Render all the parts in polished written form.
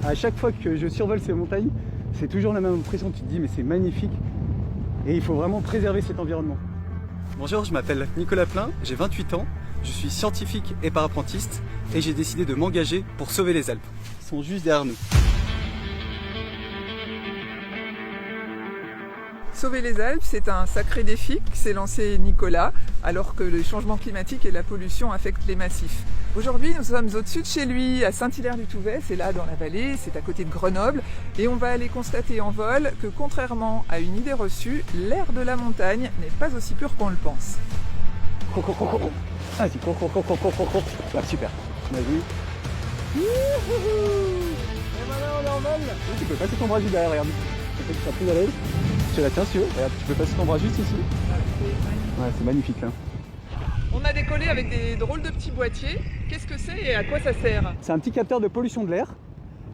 À chaque fois que je survole ces montagnes, c'est toujours la même impression, tu te dis mais c'est magnifique et il faut vraiment préserver cet environnement. Bonjour, je m'appelle Nicolas Plein, j'ai 28 ans, je suis scientifique et parapentiste et j'ai décidé de m'engager pour sauver les Alpes. Ils sont juste derrière nous. Sauver les Alpes, c'est un sacré défi que s'est lancé Nicolas, alors que le changement climatique et la pollution affectent les massifs. Aujourd'hui, nous sommes au-dessus de chez lui, à Saint-Hilaire-du-Touvet, c'est là dans la vallée, c'est à côté de Grenoble, et on va aller constater en vol que contrairement à une idée reçue, l'air de la montagne n'est pas aussi pur qu'on le pense. Vas-y, cours. Ah, super, on a vu. Et maintenant on est en vol. Tu peux passer ton bras juste derrière, regarde. Tu seras plus à l'aise. Tu la tiens si tu veux, regarde, tu peux passer ton bras juste ici. Ouais, c'est magnifique là. On a décollé avec des drôles de petits boîtiers. Qu'est-ce que c'est et à quoi ça sert? C'est un petit capteur de pollution de l'air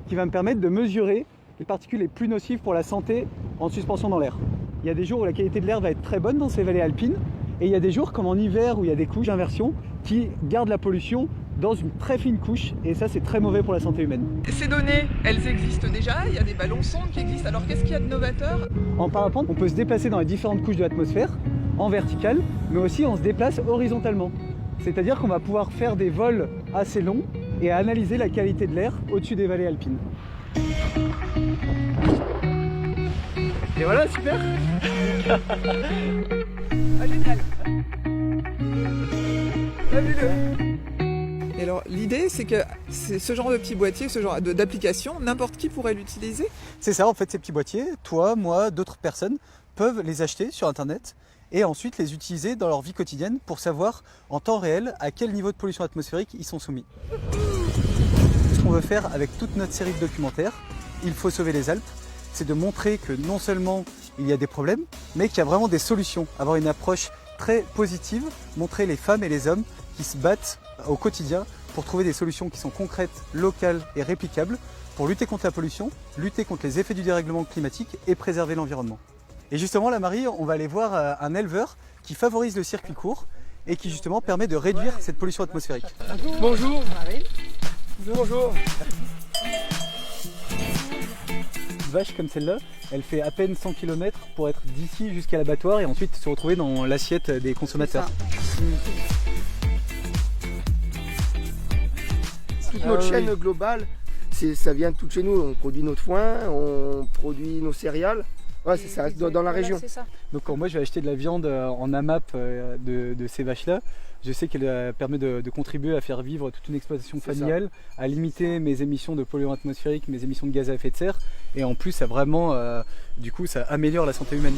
qui va me permettre de mesurer les particules les plus nocives pour la santé en suspension dans l'air. Il y a des jours où la qualité de l'air va être très bonne dans ces vallées alpines et il y a des jours comme en hiver où il y a des couches d'inversion qui gardent la pollution dans une très fine couche et ça c'est très mauvais pour la santé humaine. Ces données, elles existent déjà, il y a des ballons sondes qui existent, alors qu'est-ce qu'il y a de novateur? En parapente, on peut se déplacer dans les différentes couches de l'atmosphère, en verticale, mais aussi on se déplace horizontalement. C'est-à-dire qu'on va pouvoir faire des vols assez longs et analyser la qualité de l'air au-dessus des vallées alpines. Et voilà, super. Ah, génial. Et alors l'idée c'est que ce genre de petit boîtier, ce genre d'application, n'importe qui pourrait l'utiliser. C'est ça en fait, ces petits boîtiers, toi, moi, d'autres personnes peuvent les acheter sur internet et ensuite les utiliser dans leur vie quotidienne pour savoir en temps réel à quel niveau de pollution atmosphérique ils sont soumis. Ce qu'on veut faire avec toute notre série de documentaires, Il faut sauver les Alpes, c'est de montrer que non seulement il y a des problèmes, mais qu'il y a vraiment des solutions, avoir une approche très positive, montrer les femmes et les hommes qui se battent au quotidien pour trouver des solutions qui sont concrètes, locales et réplicables pour lutter contre la pollution, lutter contre les effets du dérèglement climatique et préserver l'environnement. Et justement là Marie, on va aller voir un éleveur qui favorise le circuit court et qui justement permet de réduire cette pollution atmosphérique. Bonjour Marie. Bonjour. Une vache comme celle-là, elle fait à peine 100 km pour être d'ici jusqu'à l'abattoir et ensuite se retrouver dans l'assiette des consommateurs. Toute notre chaîne globale, ça vient de tout de chez nous. On produit notre foin, on produit nos céréales. Ouais, c'est ça, dans la région. Donc quand moi je vais acheter de la viande en AMAP de ces vaches-là, je sais qu'elle permet de contribuer à faire vivre toute une exploitation familiale, à limiter mes émissions de polluants atmosphériques, mes émissions de gaz à effet de serre, et en plus ça vraiment, du coup ça améliore la santé humaine.